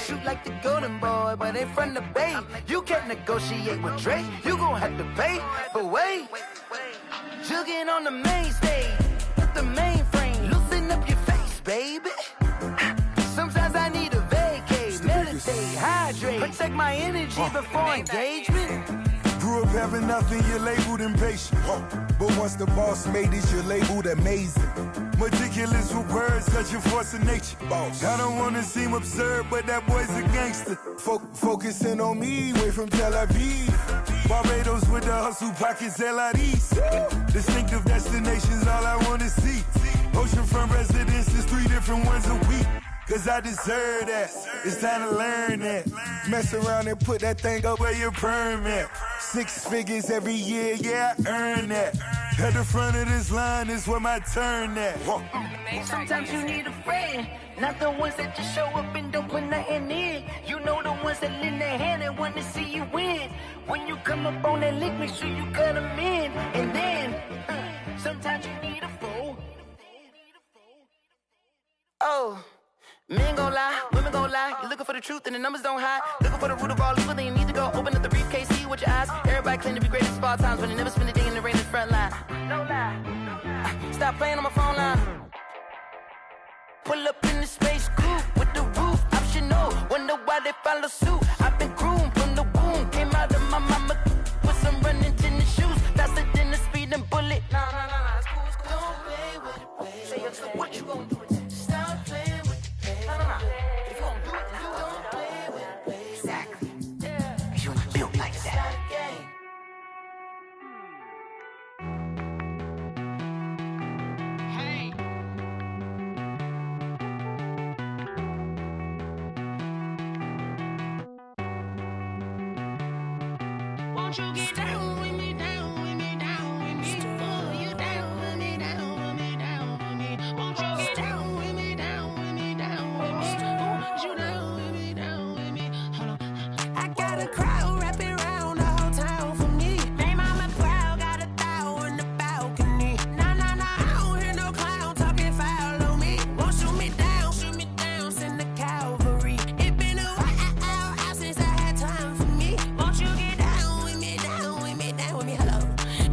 Shoot like the golden boy, but ain't from the bay. You can't negotiate with Drake, you gon' have to pay. But wait, jugging on the main stage, with the mainframe, loosen up your face, baby. Sometimes I need a vacate, meditate, hydrate, protect my energy before engagement. Grew up having nothing, you're labeled impatient. But once the boss made it, you're labeled amazing. Meticulous with words, such a force of nature. I don't wanna seem absurd, but that boy's a gangster. Focusing on me, way from Tel Aviv. Barbados with the hustle pockets, LIDs. Distinctive destinations, all I wanna see. Oceanfront residences, 3 different ones a week. Cause I deserve that, it's time to learn that. Mess around and put that thing up where your permit. 6 figures every year, yeah, I earn that. At the front of this line is where my turn at. Sometimes you need a friend, not the ones that just show up and don't put nothing in. You know the ones that lend their hand and want to see you win. When you come up on that lick, make sure you cut them in. And then, sometimes you need a foe. Oh. Men gon' lie, women gon' lie. You're looking for the truth and the numbers don't hide. Looking for the root of all evil, then you need to go open up the briefcase, see with your eyes. Everybody claim to be greatest of all times, but they never spend a day in the rain in the front line. No lie. Stop playing on my phone line. Pull up in the space coupe with the roof optional. Wonder why they follow suit. I've been groomed from the womb. Came out of my mama with some running tennis shoes. Faster than the speeding bullet. No, it's cool, it's cool. Don't play with it, baby. Say, what you gon' do? Stop playing. If you gon' do it, you don't play with it, baby. Exactly. Yeah. You built like that. Hey. Won't you get down with me, down with me, down with me? Oh, you down with me, down with me, down with me. Won't you get down with me, down with me, down with me? Oh, you down with me, down with me? Hold on. I got a crowd wrapping around the whole town for me. They mama proud, got 1,000 in the balcony. Nah, I don't hear no clown talking foul on me. Won't shoot me down, send the cavalry. It been a while since I had time for me. Won't you get down with me, down with me, down with me? Hello.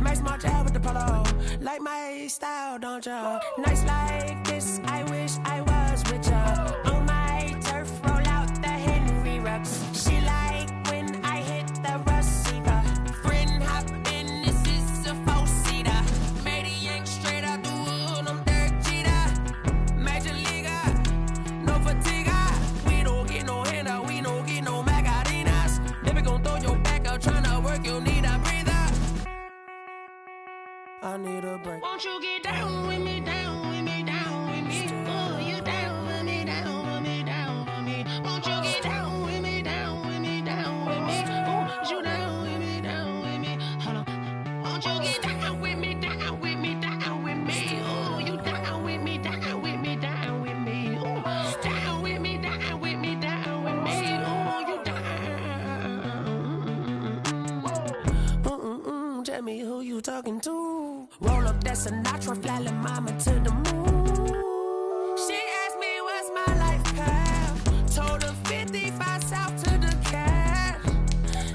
Max March out with the polo. Like my style, don't ya? Nights like this, I wish I was with ya. On my turf, roll out the Henry Rux. She like when I hit the receiver. Friend hop in, this is a 4-seater. Made a yank straight out the wood, I'm Derek Jeter. Major leaguer, no fatigue. We don't get no handout, we don't get no Macarinas. Never gon' throw your back out, tryna work, you need a breather. I need a break. Won't you get down with me, down with me, down with me? Oh, you down with me, down with me, down with me. Won't you get down with me, down with me, down with me? Oh, you down with me, down with me? Hold on. Won't you get down with me, down with me, down with me? Oh, you down with me, down with me, down with me? Oh, down with me, down with me, down with me? Oh, you down. Tell me who you talking to. Roll up that Sinatra, flying mama to the moon. She asked me what's my life path. Told her 55 south to the cat.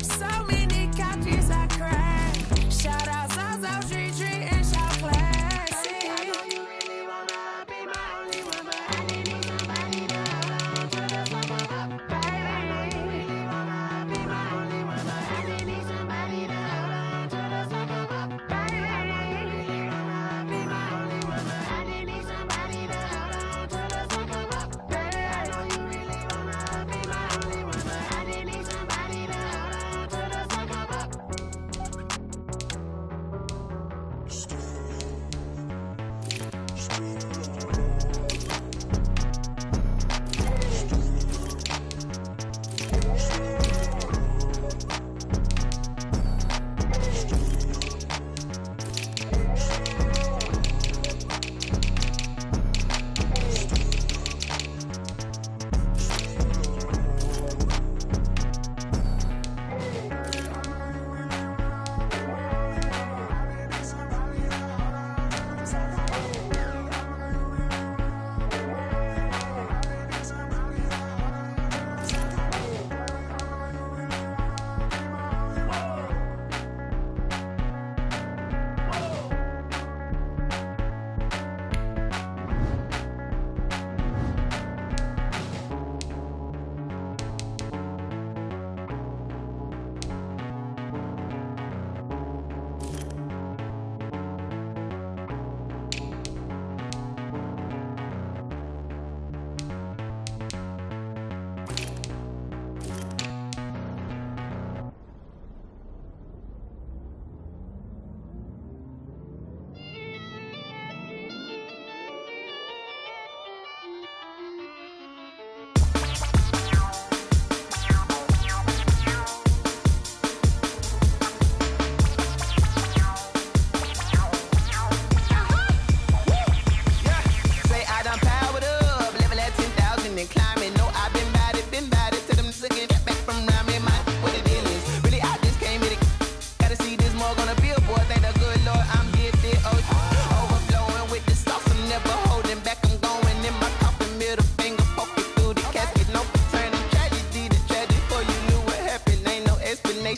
So many couches I cracked. Shout out South Street and shout classy. I know you really wanna be my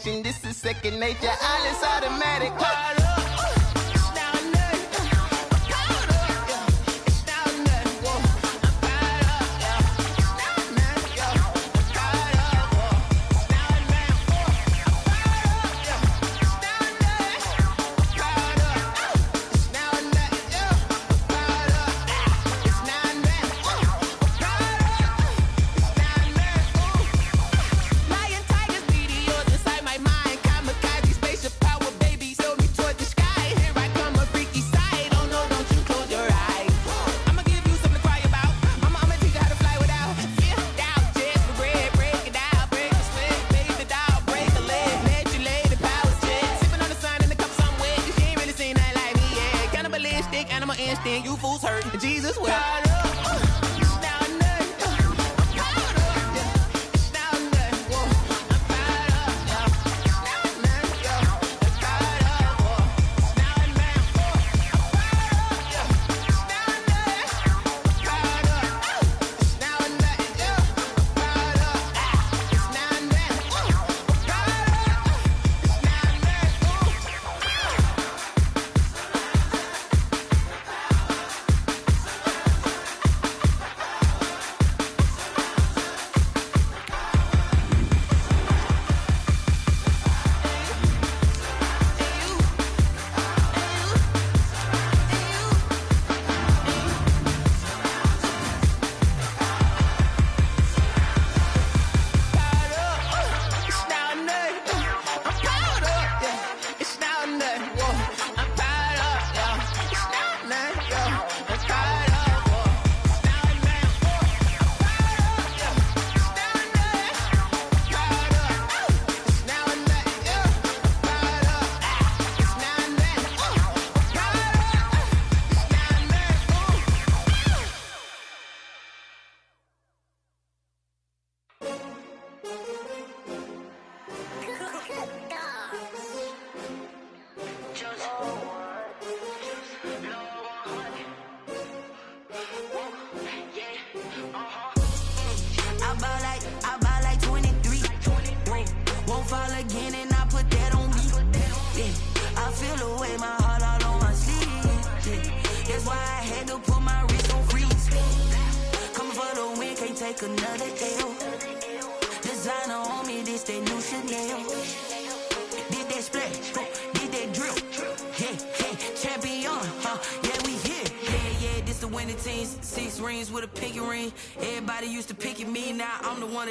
destination. This is second nature. All is automatic. You fools hurt. Jesus will.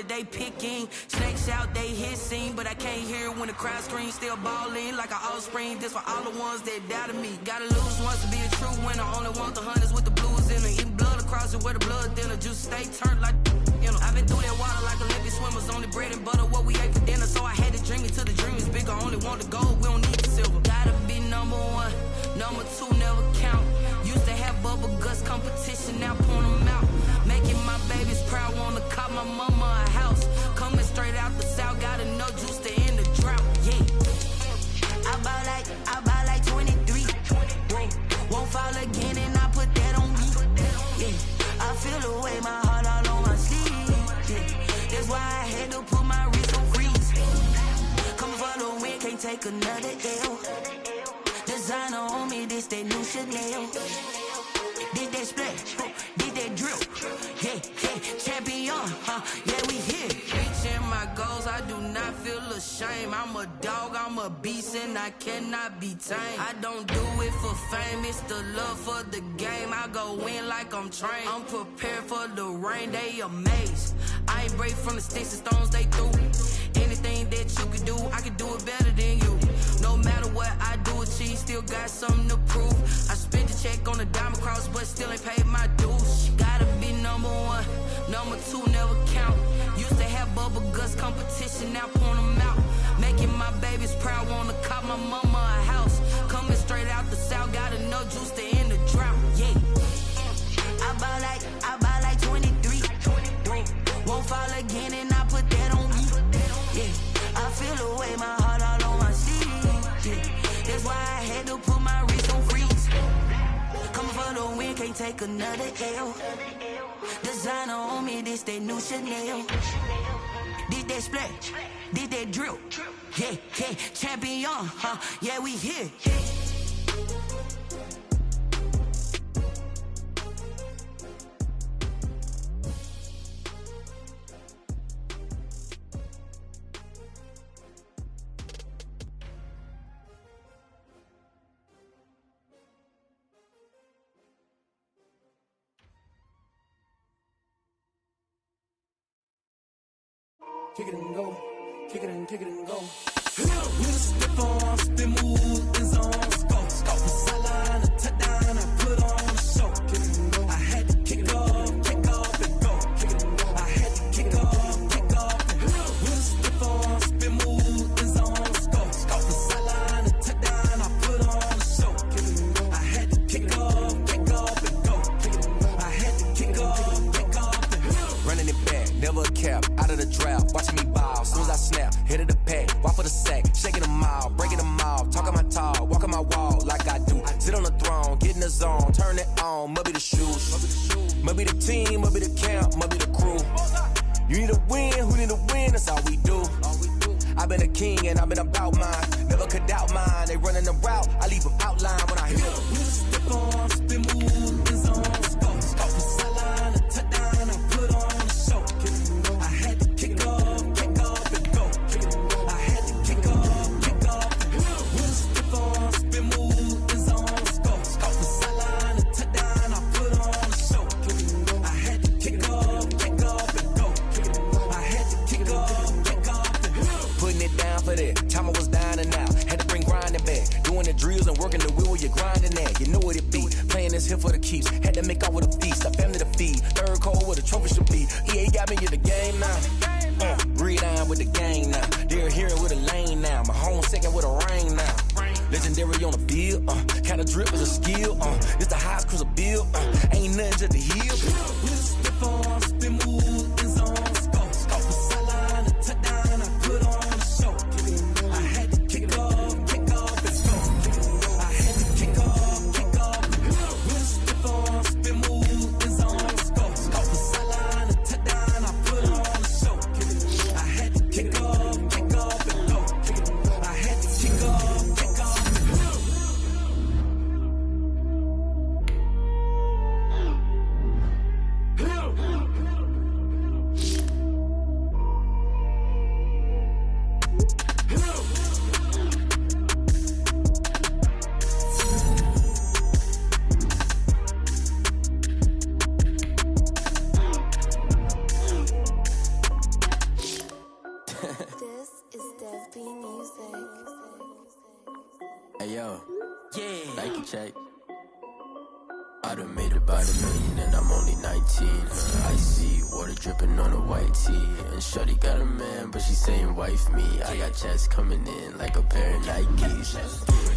They picking snakes out, they hissing, but I can't hear when the crowd screams. Still balling like an offspring. This for all the ones that doubted me. Gotta lose once to be a true winner. Only want the hunters with the blues in it. Eating blood across it where the blood thinner. Juice stay turned like you know. I've been through that water like Olympic swimmers. Only bread and butter what we ate for dinner. So I had to dream it till the dream is bigger. Only want the gold, we don't need the silver. Gotta be number one, number two never count. Used to have bubble guts competition, now point them out. Making my babies proud, wanna cop my mama a house. Coming straight out the south, gotta know juice to end the drought, yeah. I buy like 23. Won't fall again and I put that on me, yeah. I feel the way, my heart all on my sleeve, yeah. That's why I had to put my wrist on freeze. Coming for the win, can't take another L. Designer on me, this that new Chanel. Did that splash, did that drill, yeah, champion, yeah, we here. Reaching my goals, I do not feel ashamed. I'm a dog, I'm a beast, and I cannot be tamed. I don't do it for fame, it's the love for the game. I go in like I'm trained. I'm prepared for the rain, they amazed. I ain't break from the sticks and stones they threw. Anything that you can do, I can do it better than you. No matter what I do, achieve, still got something to prove. I spent the check on the diamond cross, but still ain't paid my dues. Gotta be number one, number two never count. Used to have bubble guts competition, now point them out. Making my babies proud, wanna cop my mama a house. Coming straight out the south, gotta know juice to end the drought, yeah. I buy like 23. Won't fall again and I put that on me, yeah. I feel the way, my heart all on my sleeve, yeah. That's why I had to put my wrist on freeze. Coming for the win, can't take another L. Designer on me, this that new Chanel. Did that that splash, did that drill. Yeah, yeah, champion, huh? Yeah, we here. Kick it and go, kick it and go. With a stiff arm, spin move, in zone, scope. From sideline to touchdown, I put on a show. Kick it and go. I had to kick off and go. Kick it and go. I had to kick off and go. With a stiff arm, spin move, in zone, scope. From sideline to touchdown, I put on a show. Kick it and go. I had to kick off and go. Kick it and go. I had to kick off and go. Running it back, never a cap, out of the draft, watching me ball. Soon as I snap, hit of the pack, walk for the sack, shaking them out, breaking them out, talking my talk, walking my wall like I do. Sit on the throne, get in the zone, turn it on, must be the shoes, must be the team, must be the camp, must be the crew. You need a win, who need a win, that's all we do. I've been a king and I've been about mine, never could doubt mine. They running the route, I leave them outline when I hit them. We just step on, spin move, in zone, scope. From sideline to touchdown, I put on a show. I had to kick off and go. I had to kick off and go. We just step on, spin move, in zone, scope. From sideline to touchdown, I put on a show. I had to kick off and go. I had to kick off and go. Putting it down for that, time I was down and out. Had to bring grinding back, doing the drills and working the wheel where you're grinding at. You know what it be, playing this here for the keeps. Had to make off with a feast, a family to feed. Third cold where the trophy should be. EA got me in the game now. Breathe down with the gang now. They're here with a lane now. My home second with a rain now. Legendary on the field, kind of drip is a skill. It's the highest cruiser bill, ain't nothing to the hill. We just step on, spin move, in zone, scope. From sideline to touchdown, I put on a show. I had to kick off and go. I had to kick off. We just step on, spin move, in zone, scope. From sideline to touchdown, I put on a show. I had to kick off and go. I had to kick off and go. Hey yo, yeah, Nike check. I done made about $1 million and I'm only 19. I see water dripping on a white tee. And shorty got a man, but she saying wife me. I got checks coming in like a pair of Nikes.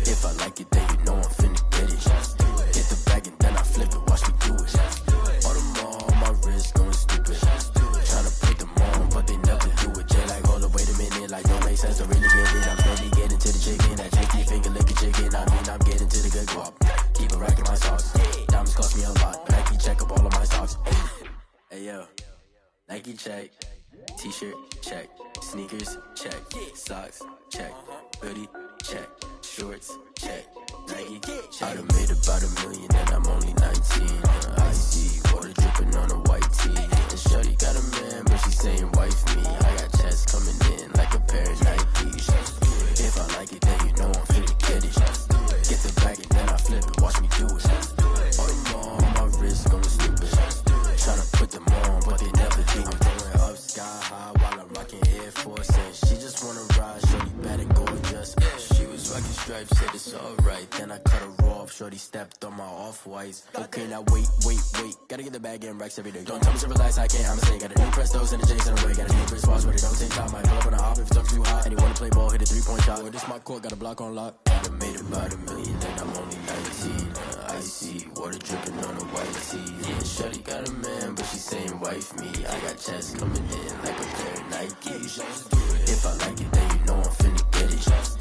If I like it, then you know I'm finna get it. Get the bag and then I flip it, watch me do it. All them all on my wrist going stupid. Tryna put them on, but they never do it. Jay like, hold up, wait a minute, like don't make sense to really get it. I'm steady getting to the chicken, that tricky finger licking chicken. I mean, I'm getting to the good guap. Keep a rack in my sauce. Diamonds cost me a lot, Nike check up all of my socks. Hey yo, Nike check, t-shirt check, sneakers check, socks check, hoodie check, shorts check, Nike check. I done made about $1 million and I'm only 19. I see water dripping on a white tee. And shorty got a man, but she saying wife me. I got checks coming in like a pair of Nikes. If I like it, then you know I'm finna get it. Get the bag and then I flip it, watch me do it. All them all on my wrist going stupid. Tryna put them on, but they never do it. Going up sky high while I'm rocking Air Force. And she just wanna ride, shorty bad and gorgeous. She was rocking stripes, said it's alright. Then I cut her off, shorty stepped on my off-whites. Okay, now wait. Gotta get the bag and racks every day. Don't tell me to relax, I can't, I'ma say. Got a new Prestos and a Jason away. Got a new Chris Foss, but it don't take time. Might pull up on a hop if it's up too hot. And he wanna play ball, hit a 3-point shot. Well, this my court, got a block on lock. I done made about $1 million and I'm only 19. I see water dripping on a white tee. And shorty got a man, but she saying wife me. I got checks coming in like a pair of Nikes. If I like it, then you know I'm finna get it.